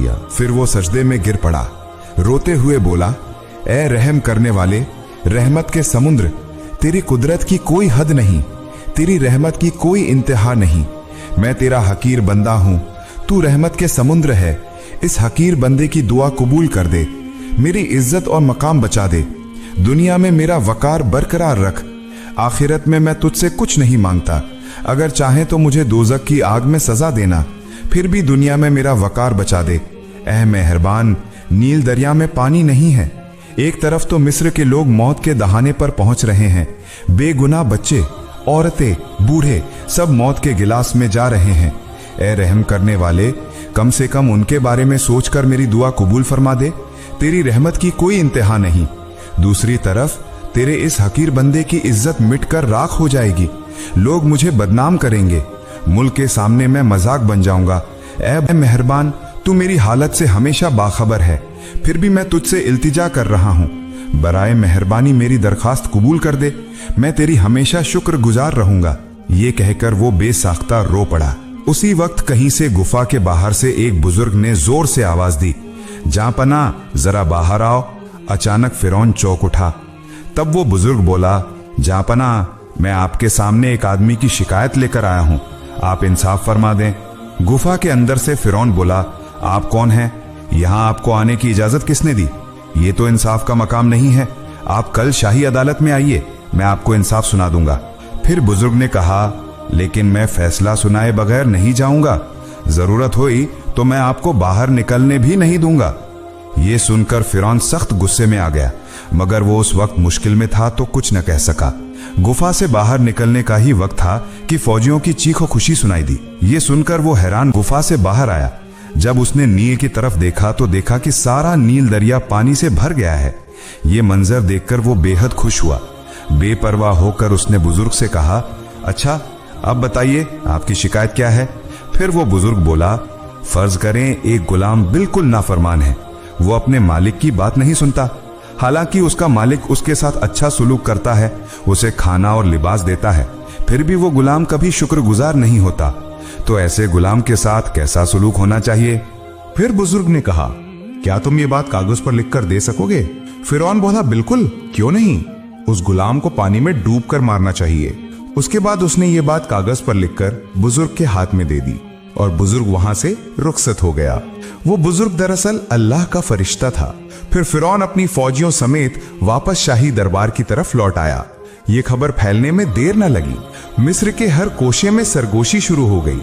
किया। फिर वो सजदे में गिर पड़ा, रोते हुए बोला, ए रहम करने वाले, रहमत के समुद्र, तेरी कुदरत की कोई हद नहीं, तेरी रहमत की कोई इंतहा नहीं। मैं तेरा हकीर बंदा हूं, तू रहमत के समुद्र है। इस हकीर बंदे की दुआ कबूल कर दे, मेरी इज्जत और मकाम बचा दे। दुनिया में मेरा वकार बरकरार रख, आखिरत में मैं तुझसे कुछ नहीं मांगता। अगर चाहे तो मुझे दोज़ख की आग में सजा देना, फिर भी दुनिया में मेरा वकार बचा दे। ऐ मेहरबान, नील दरिया में पानी नहीं है। एक तरफ तो मिस्र के लोग मौत के दहाने पर पहुंच रहे हैं, बेगुनाह बच्चे, औरतें, बूढ़े सब मौत के गिलास में जा रहे हैं। ऐ रहम करने वाले, कम से कम उनके बारे में सोचकर मेरी दुआ कबूल फरमा दे। तेरी रहमत की कोई इंतहा नहीं। दूसरी तरफ तेरे इस हकीर बंदे की इज्जत मिटकर राख हो जाएगी। लोग मुझे बदनाम करेंगे, मुल्क के सामने मैं मजाक बन जाऊंगा। ऐ मेहरबान, तू मेरी हालत से हमेशा बाखबर है, फिर भी मैं तुझसे इल्तिजा कर रहा हूं। बराए मेहरबानी मेरी दरखास्त कबूल कर दे, मैं तेरी हमेशा शुक्रगुजार रहूंगा। ये कहकर वो बेसाख्ता रो पड़ा। उसी वक्त कहीं से गुफा के बाहर से एक बुजुर्ग ने जोर से आवाज दी, जांपना जरा बाहर आओ। अचानक फिरौन चौंक उठा। तब वो बुजुर्ग बोला, जांपना, मैं आपके सामने एक आदमी की शिकायत लेकर आया हूं, आप इंसाफ फरमा दें। गुफा के अंदर से फिरौन बोला, आप कौन हैं? यहां आपको आने की इजाजत किसने दी? ये तो इंसाफ का मकाम नहीं है। आप कल शाही अदालत में आइए, मैं आपको इंसाफ सुना दूंगा। फिर बुजुर्ग ने कहा, लेकिन मैं फैसला सुनाए बगैर नहीं जाऊंगा। जरूरत हुई तो मैं आपको बाहर निकलने भी नहीं दूंगा। ये सुनकर फिरौन सख्त गुस्से में आ गया, मगर वो उस वक्त मुश्किल में था तो कुछ न कह सका। गुफा से बाहर निकलने का ही वक्त था कि फौजियों की चीखो खुशी सुनाई दी। ये सुनकर वो हैरान गुफा से बाहर आया। जब उसने नील की तरफ देखा तो देखा कि सारा नील दरिया पानी से भर गया है। ये मंजर देखकर वो बेहद खुश हुआ। बेपरवाह होकर उसने बुजुर्ग से कहा, अच्छा अब बताइए आपकी शिकायत क्या है? फिर वो बुजुर्ग बोला, फर्ज करें एक गुलाम बिल्कुल नाफरमान है, वो अपने मालिक की बात नहीं सुनता, हालांकि उसका मालिक उसके साथ अच्छा सुलूक करता है, उसे खाना और लिबास देता है, फिर भी वो गुलाम कभी शुक्रगुजार नहीं होता। तो ऐसे गुलाम के साथ कैसा सुलूक होना चाहिए? फिर बुजुर्ग ने कहा, क्या तुम ये बात कागज पर लिखकर दे सकोगे? फिरौन बोला, बिल्कुल, क्यों नहीं। उस गुलाम को पानी में डूब कर मारना चाहिए। उसके बाद उसने ये बात कागज पर लिखकर बुजुर्ग के हाथ में दे दी और बुजुर्ग वहां से रुखसत हो गया। वो बुजुर्ग दरअसल अल्लाह का फरिश्ता था। फिर फिरौन अपनी फौजियों समेत वापस शाही दरबार की तरफ लौट आया। ये खबर फैलने में देर न लगी। मिस्र के हर कोशे में सरगोशी शुरू हो गई।